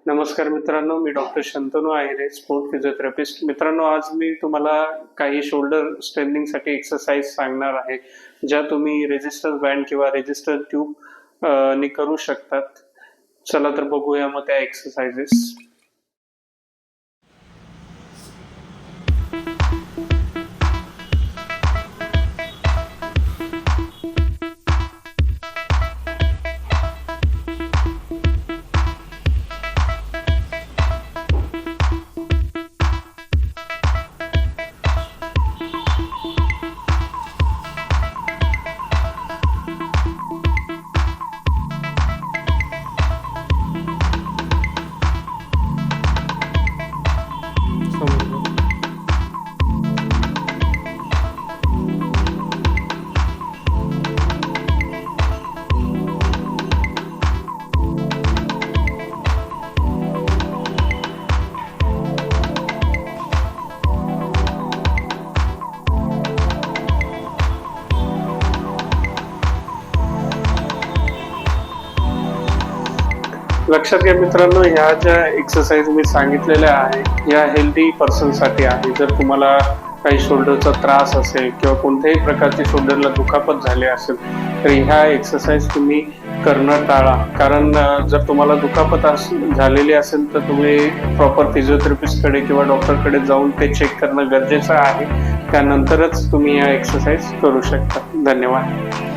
नमस्कार मित्रांनो, मी doctor Shantanu आहेरे, sport physiotherapist. मित्रांनो, आज मी तुम्हाला काही शोल्डर स्ट्रेंथनिंगसाठी एक्सरसाइज सांगणार आहे, ज्या तुम्ही रेजिस्टन्स बँड किंवा रेजिस्टन्स ट्यूब ने करू शकतात. चला तर बघूया मग त्या एक्सरसाइजेस. लक्षात घ्या मित्रांनो, ह्या ज्या एक्सरसाइज मी सांगितलेल्या आहे या हेल्दी पर्सनसाठी आहे. जर तुम्हाला काही शोल्डरचा त्रास असेल किंवा कोणत्याही प्रकारची शोल्डरला दुखापत झाली असेल तर ह्या एक्सरसाइज तुम्ही करणं टाळा. कारण जर तुम्हाला दुखापत झालेली असेल तर तुम्ही प्रॉपर फिजिओथेरपिस्टकडे किंवा डॉक्टरकडे जाऊन ते चेक करणं गरजेचं आहे. त्यानंतरच तुम्ही ह्या एक्सरसाइज करू शकता. धन्यवाद.